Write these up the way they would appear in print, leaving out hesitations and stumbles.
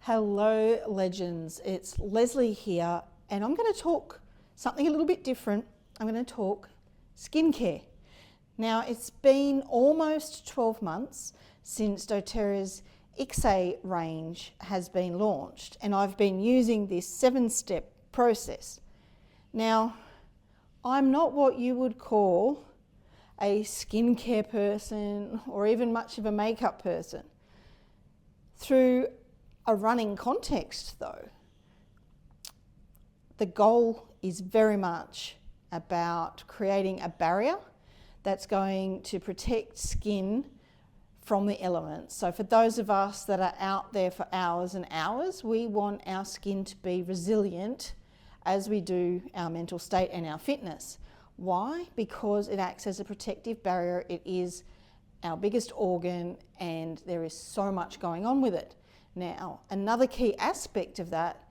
Hello legends, it's Leslie here and I'm going to talk something a little bit different. I'm going to talk skincare. Now it's been almost 12 months since doTERRA's Ikise range has been launched and I've been using this 7-step process. Now I'm not what you would call a skincare person or even much of a makeup person. Through a running context though, the goal is very much about creating a barrier that's going to protect skin from the elements. So for those of us that are out there for hours and hours, we want our skin to be resilient as we do our mental state and our fitness. Why? Because it acts as a protective barrier. It is our biggest organ and there is so much going on with it. Now, another key aspect of that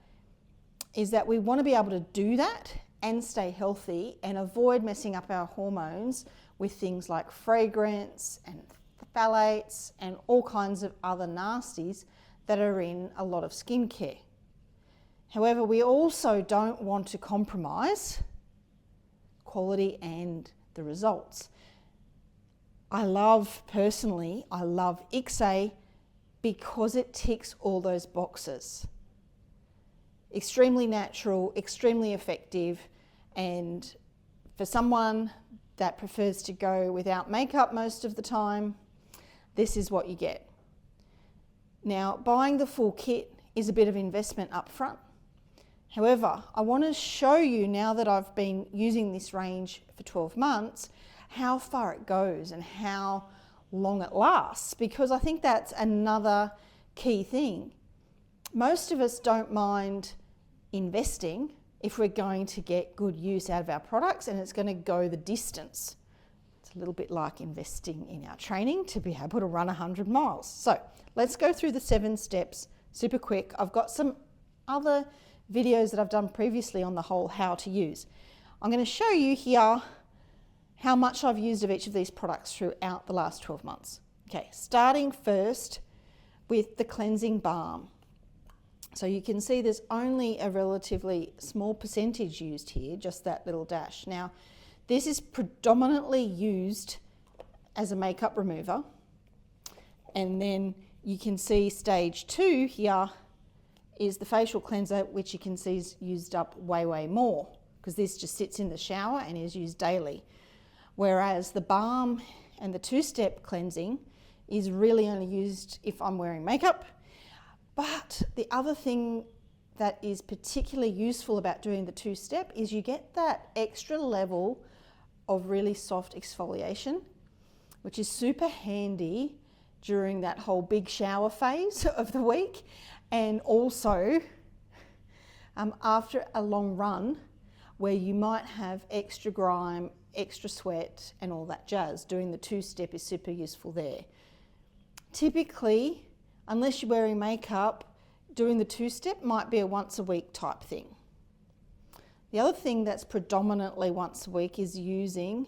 is that we want to be able to do that and stay healthy and avoid messing up our hormones with things like fragrance and phthalates and all kinds of other nasties that are in a lot of skincare. However, we also don't want to compromise quality and the results. Personally, I love Ikise because it ticks all those boxes. Extremely natural, extremely effective, and for someone that prefers to go without makeup most of the time, this is what you get. Now, buying the full kit is a bit of investment up front. However, I want to show you, now that I've been using this range for 12 months, how far it goes and how long it lasts, because I think that's another key thing. Most of us don't mind investing if we're going to get good use out of our products and it's going to go the distance. It's a little bit like investing in our training to be able to run 100 miles. So let's go through the 7 steps super quick. I've got some other videos that I've done previously on the whole how to use. I'm going to show you here how much I've used of each of these products throughout the last 12 months. Okay, starting first with the cleansing balm. So you can see there's only a relatively small percentage used here, just that little dash. Now, this is predominantly used as a makeup remover. And then you can see stage 2 here is the facial cleanser, which you can see is used up way more, because this just sits in the shower and is used daily. Whereas the balm and the 2-step cleansing is really only used if I'm wearing makeup. But the other thing that is particularly useful about doing the 2-step is you get that extra level of really soft exfoliation, which is super handy during that whole big shower phase of the week, and also after a long run where you might have extra grime, extra sweat and all that jazz. Doing the 2-step is super useful there. Typically, unless you're wearing makeup, doing the 2-step might be a once a week type thing. The other thing that's predominantly once a week is using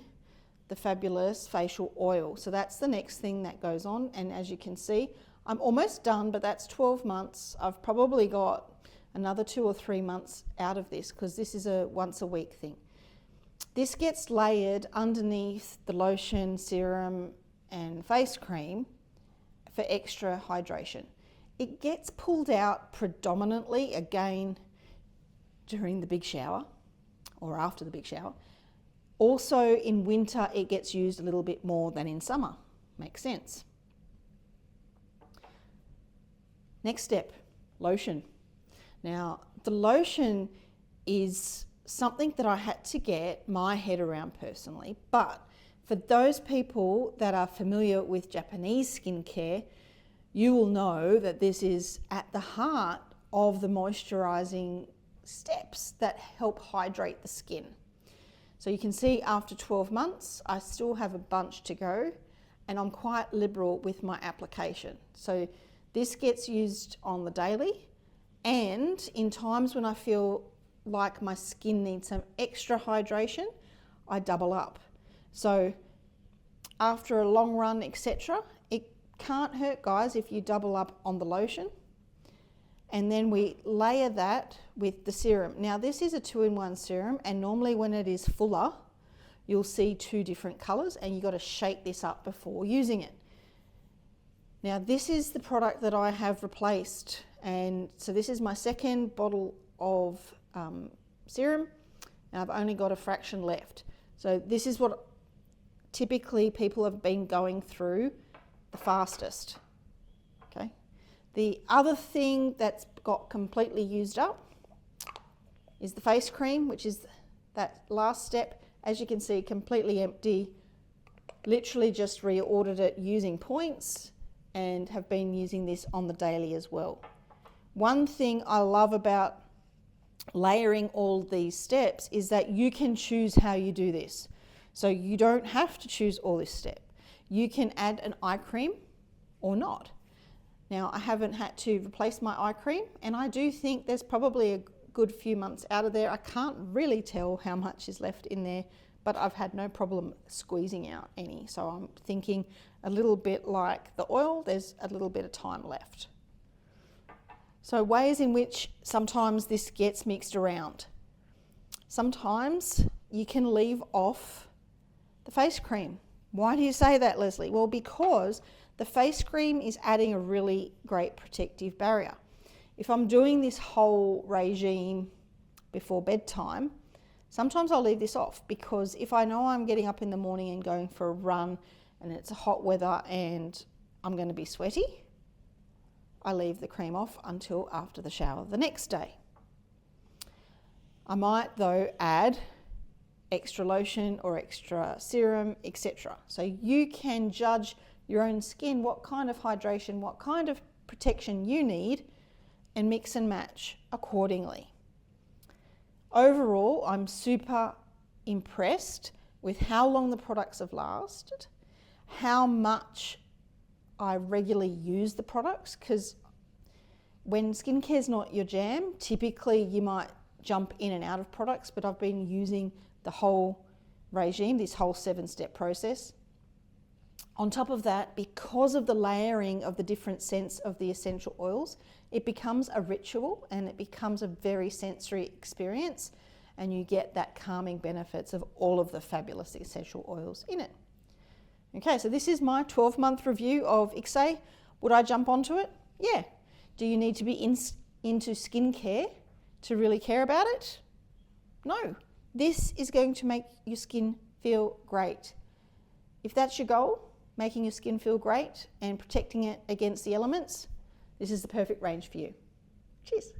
the fabulous facial oil. So that's the next thing that goes on, and as you can see, I'm almost done, but that's 12 months. I've probably got another 2 or 3 months out of this because this is a once a week thing. This gets layered underneath the lotion, serum and face cream for extra hydration. It gets pulled out predominantly again during the big shower or after the big shower. Also in winter it gets used a little bit more than in summer. Makes sense. Next step, lotion. Now the lotion is something that I had to get my head around personally, but for those people that are familiar with Japanese skincare, you will know that this is at the heart of the moisturizing steps that help hydrate the skin. So you can see after 12 months, I still have a bunch to go and I'm quite liberal with my application. So this gets used on the daily, and in times when I feel like my skin needs some extra hydration, I double up. So after a long run, etc., it can't hurt, guys, if you double up on the lotion. and then we layer that with the serum. Now this is a 2-in-1 serum, and normally when it is fuller, you'll see 2 different colours, and you've got to shake this up before using it. Now this is the product that I have replaced, and so this is my second bottle of serum, and I've only got a fraction left. So this is what typically people have been going through the fastest. Okay. The other thing that's got completely used up is the face cream, which is that last step. As you can see, completely empty. Literally just reordered it using points and have been using this on the daily as well. One thing I love about layering all these steps is that you can choose how you do this. So you don't have to choose all this step. You can add an eye cream or not. Now I haven't had to replace my eye cream, and I do think there's probably a good few months out of there. I can't really tell how much is left in there, but I've had no problem squeezing out any. So I'm thinking a little bit like the oil, there's a little bit of time left. So ways in which sometimes this gets mixed around. Sometimes you can leave off the face cream. Why do you say that, Leslie? Well, because the face cream is adding a really great protective barrier. If I'm doing this whole regime before bedtime, sometimes I'll leave this off, because if I know I'm getting up in the morning and going for a run and it's hot weather and I'm going to be sweaty, I leave the cream off until after the shower the next day. I might though add extra lotion or extra serum, etc. So you can judge your own skin, what kind of hydration, what kind of protection you need, and mix and match accordingly. Overall, I'm super impressed with how long the products have lasted, how much I regularly use the products, because when skincare's not your jam, typically you might jump in and out of products, but I've been using the whole regime, this whole 7-step process. On top of that, because of the layering of the different scents of the essential oils, it becomes a ritual and it becomes a very sensory experience, and you get that calming benefits of all of the fabulous essential oils in it. Okay, so this is my 12-month review of Ikise. Would I jump onto it? Yeah. Do you need to be into skincare to really care about it? No. This is going to make your skin feel great. If that's your goal, making your skin feel great and protecting it against the elements, this is the perfect range for you. Cheers.